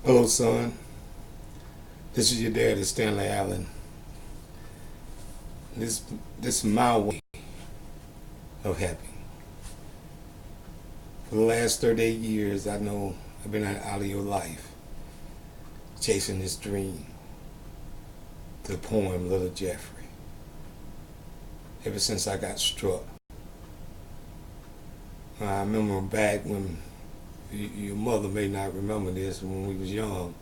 Hello, son. This is your daddy, Stanley Allen. This is my way of happy. For the last 38 years, I know I've been out of your life, chasing this dream. The poem, Little Jeffrey. Ever since I got struck, I remember back when your mother may not remember this. When we was young,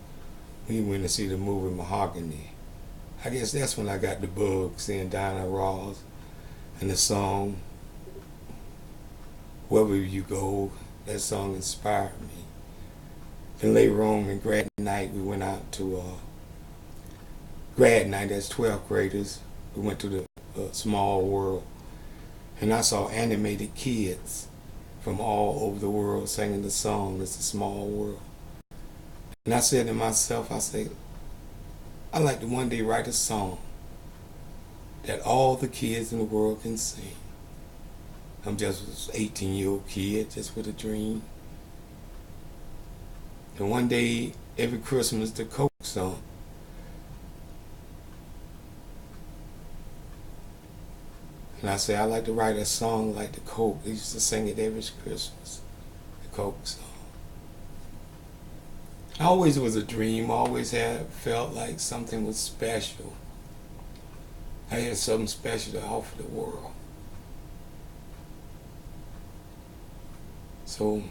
we went to see the movie Mahogany. I guess that's when I got the bug, seeing Diana Ross and the song Wherever You Go. That song inspired me. Then later on in grad night, we went out to grad night. That's 12th graders. We went to the Small World, and I saw animated kids from all over the world singing the song, It's a Small World. And I said to myself, I'd like to one day write a song that all the kids in the world can sing. I'm just an 18-year-old kid, just with a dream. And one day, every Christmas, the Coke song. And I said, I'd like to write a song like the Coke. They used to sing it every Christmas, the Coke song. I always was a dream, always had felt like something was special. I had something special to offer the world. So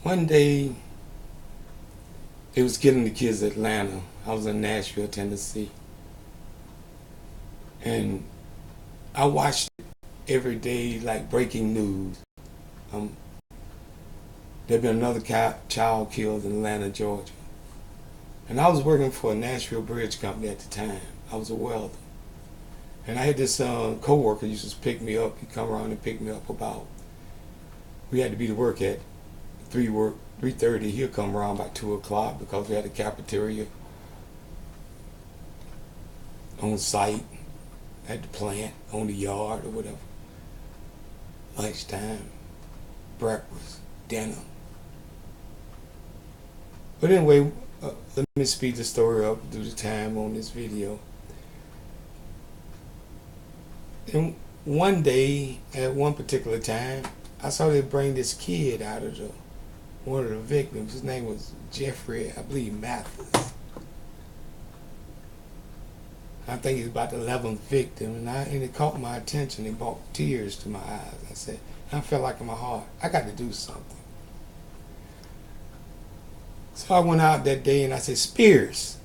one day, it was Killing the Kids Atlanta. I was in Nashville, Tennessee. And I watched it every day like breaking news. There'd been another child killed in Atlanta, Georgia. And I was working for a Nashville Bridge Company at the time. I was a welder. And I had this co-worker used to pick me up. He'd come around and pick me up we had to be to work at 3:30. He'll come around by 2 o'clock because we had a cafeteria on site, at the plant, on the yard or whatever. Lunchtime, breakfast, dinner. But anyway, let me speed the story up due to time on this video. And one day, at one particular time, I saw they bring this kid out of one of the victims. His name was Jeffrey, I believe, Mathis. I think he's about the 11th victim, and it caught my attention. It brought tears to my eyes. I said, I felt like in my heart, I got to do something. So I went out that day and I said, Spears.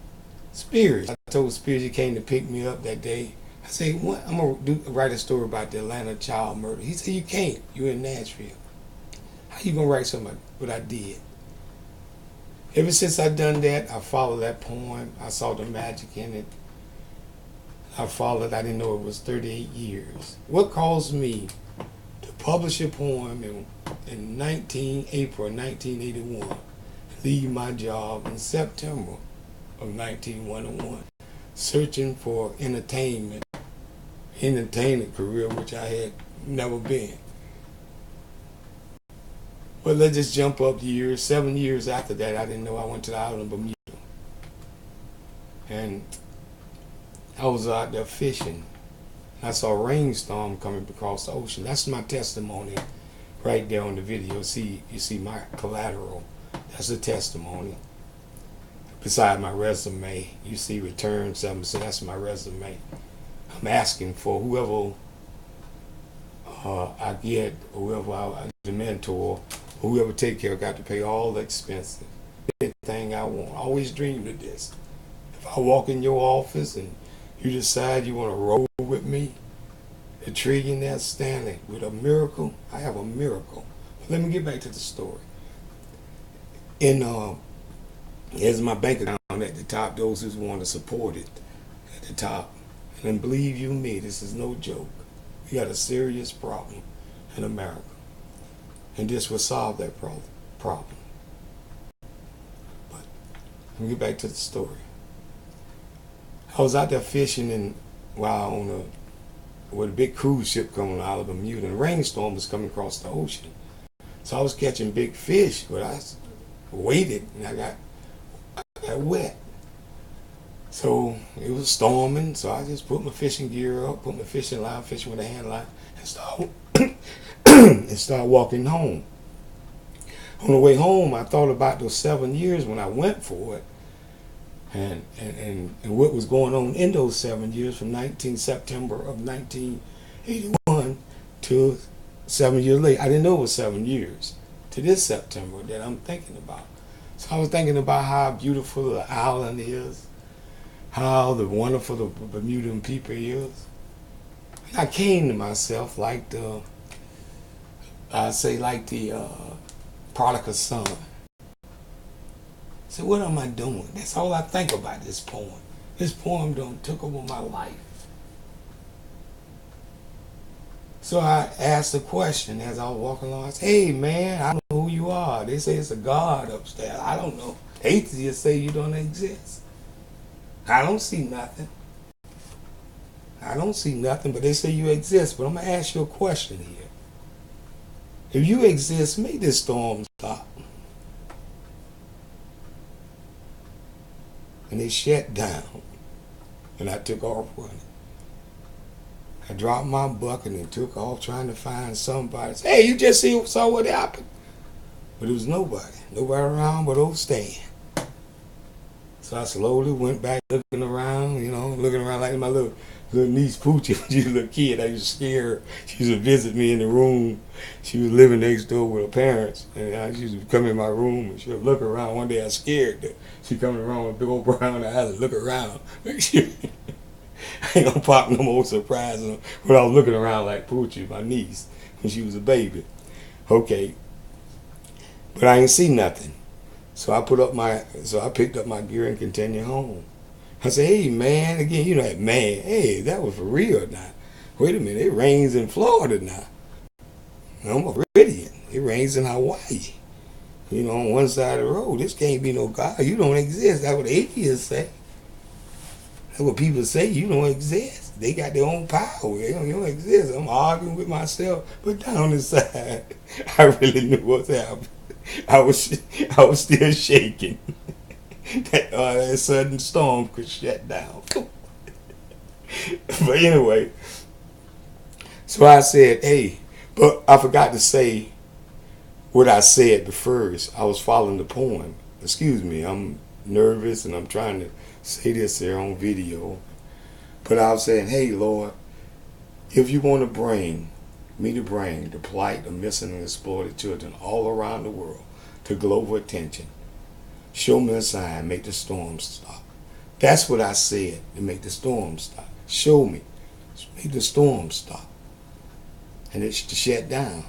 I told Spears he came to pick me up that day. I said, what? I'm going to write a story about the Atlanta child murder. He said, you can't. You're in Nashville. How you going to write something about what I did? Ever since I done that, I followed that poem. I saw the magic in it. I followed. I didn't know it was 38 years. What caused me to publish a poem in April 1981, leave my job in September of 1901, searching for entertainment career, which I had never been. But let's just jump up the years. 7 years after that, I didn't know I went to the island of Bermuda. And I was out there fishing. I saw a rainstorm coming across the ocean. That's my testimony right there on the video. You see my collateral. That's a testimony. Beside my resume, you see return something, so that's my resume. I'm asking for whoever I get, or whoever I the mentor, whoever take care, got to pay all the expenses. Anything I want. I always dreamed of this. If I walk in your office and you decide you want to roll with me, intriguing that Stanley with a miracle, I have a miracle. But let me get back to the story. Here's my bank account at the top, those who want to support it at the top. And believe you me, this is no joke. We got a serious problem in America. And this will solve that problem. But let me get back to the story. I was out there fishing while with a big cruise ship coming out of Bermuda, and a rainstorm was coming across the ocean. So I was catching big fish, but I waited and I got wet. So it was storming, so I just put my fishing gear up, put my fishing line, fishing with a hand line, and start walking home. On the way home, I thought about those 7 years when I went for it, and what was going on in those 7 years from September of 1981 to 7 years later. I didn't know it was 7 years to this September that I'm thinking about. So I was thinking about how beautiful the island is, how the wonderful the Bermudan people is. And I came to myself like the prodigal son. So what am I doing? That's all I think about this poem. This poem done took over my life. So I asked a question as I was walking along. I said, hey man, I don't know who you are. They say it's a God upstairs. I don't know. Atheists say you don't exist. I don't see nothing. I don't see nothing, but they say you exist. But I'm going to ask you a question here. If you exist, make this storm stop. And they shut down. And I took off running. I dropped my bucket and took off trying to find somebody. Hey, you just saw what happened. But it was nobody. Nobody around but old Stan. So I slowly went back looking around, looking around like my little niece Poochie when she was a little kid. I used to scare her. She used to visit me in the room. She was living next door with her parents. And I used to come in my room and she would look around. One day I scared her. She coming around with big old brown eyes and look around. Make sure I ain't gonna pop no more surprise when I was looking around like Poochie, my niece, when she was a baby. Okay. But I ain't see nothing. So I picked up my gear and continued home. I said, hey man, again, that man, hey, that was for real now. Wait a minute, it rains in Florida now. I'm a Floridian. It rains in Hawaii. On one side of the road. This can't be no God. You don't exist. That's what atheists say. That's what people say. You don't exist. They got their own power. You don't exist. I'm arguing with myself. But down inside, I really knew what's happening. I was still shaking. That sudden storm could shut down. But anyway, so I said, hey, but I forgot to say what I said the first. I was following the poem. Excuse me, I'm nervous and I'm trying to say this here on video. But I was saying, hey Lord, if you want to bring the plight of missing and exploited children all around the world to global attention, show me a sign, make the storm stop. That's what I said, to make the storm stop. Show me, make the storm stop. And it shut down.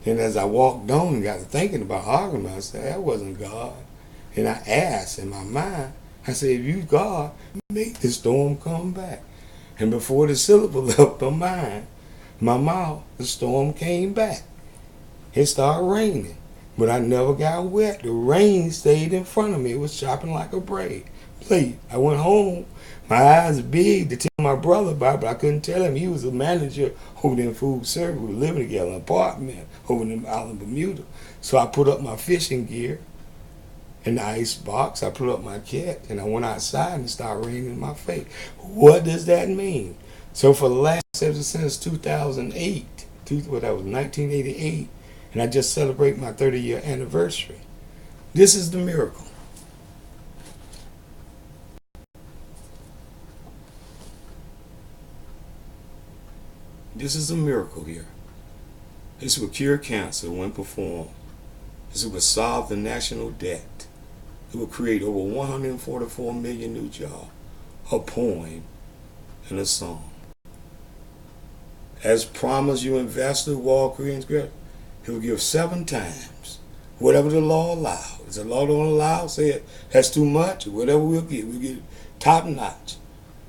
Then as I walked on and got to thinking about arguing, I said, that wasn't God. And I asked in my mind, I said, if you God, make the storm come back. And before the syllable left my mouth, the storm came back. It started raining. But I never got wet. The rain stayed in front of me. It was chopping like a blade. I went home. My eyes big to tell my brother about it, but I couldn't tell him. He was a manager over there in food service. We were living together in an apartment over in the island of Bermuda. So I put up my fishing gear in the ice box. I put up my kit, and I went outside and it started raining in my face. What does that mean? So for the last, since 2008, that was 1988, and I just celebrate my 30-year anniversary. This is the miracle. This is a miracle here. This will cure cancer when performed. This will solve the national debt. It will create over 144 million new jobs. A poem and a song. As promised, you investor, Wall Koreans, he will give 7 times whatever the law allows. If the law don't allow, say it, that's too much, or whatever we'll get top notch.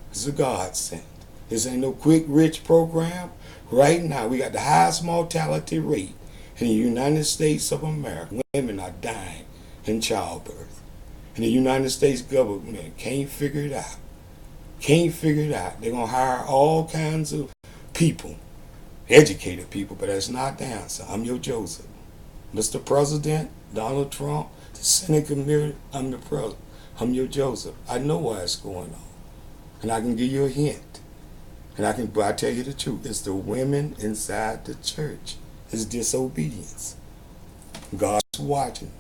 It's a godsend. This ain't no quick rich program. Right now, we got the highest mortality rate in the United States of America. Women are dying in childbirth. And the United States government can't figure it out. They're going to hire all kinds of people, educated people, but that's not the answer. I'm your Joseph. Mr. President, Donald Trump, to Senator Mary, I'm the president. I'm your Joseph. I know what's going on. And I can give you a hint. But I tell you the truth, it's the women inside the church. It's disobedience. God's watching.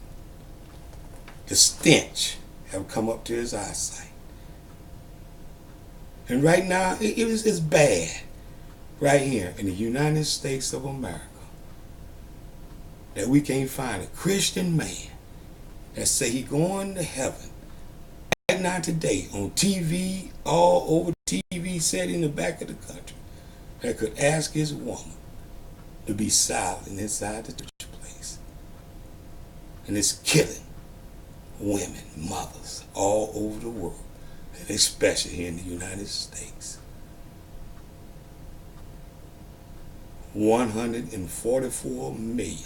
The stench have come up to his eyesight. And right now, it's bad. Right here in the United States of America. That we can't find a Christian man that say he going to heaven. Right now today, on TV, all over TV set in the back of the country, that could ask his woman to be silent inside the church place. And it's killing women, mothers, all over the world, and especially here in the United States. 144 million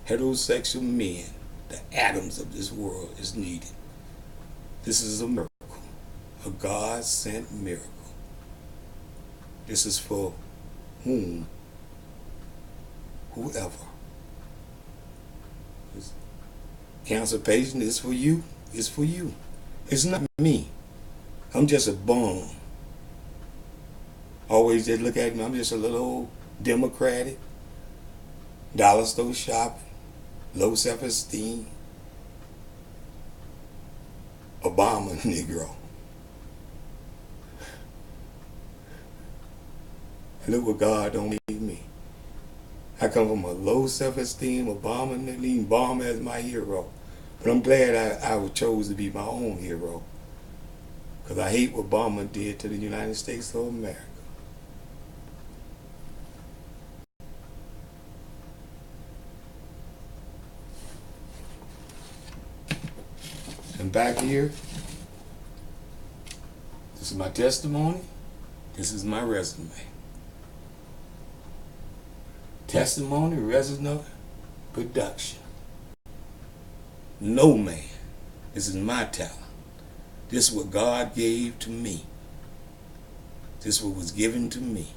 heterosexual men, the atoms of this world, is needed. This is a miracle, a God-sent miracle. This is for whom? Whoever. This cancer patient is for you. It's for you. It's not me. I'm just a bum. Always just look at me. I'm just a little old Democratic, dollar store shopping, low self-esteem, Obama Negro. And look what God don't leave me. I come from a low self-esteem, Obama Negro, Obama as my hero. But I'm glad I chose to be my own hero. Because I hate what Obama did to the United States of America. And back here, this is my testimony. This is my resume. Testimony, resume, production. No man. This is my talent. This is what God gave to me. This is what was given to me.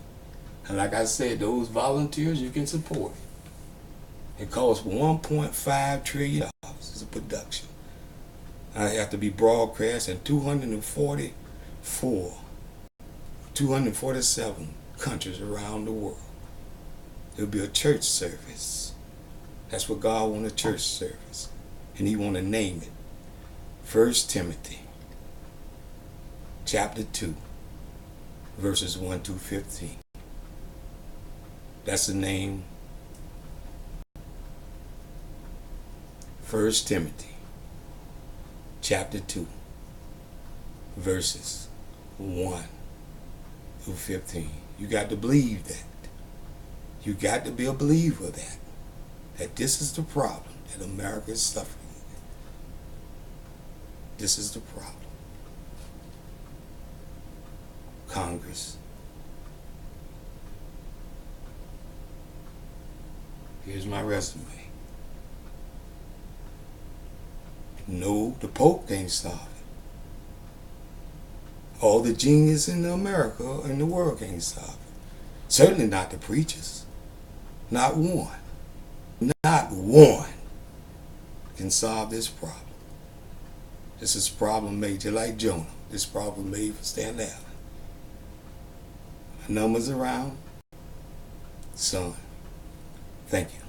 And like I said, those volunteers you can support. It costs $1.5 trillion as a production. I have to be broadcast in 247 countries around the world. It'll be a church service. That's what God wants, a church service. And he want to name it 1 Timothy chapter 2 verses 1 through 15. That's the name. 1 Timothy chapter 2 verses 1 through 15. You got to believe that. You got to be a believer of that. That this is the problem that America is suffering with. This is the problem. Congress. Here's my resume. No, the Pope can't solve it. All the genius in America and the world can't solve it. Certainly not the preachers. Not one. Not one can solve this problem. This is a problem made just like Jonah. This problem made for Stanley Allen. My number's around. Son, thank you.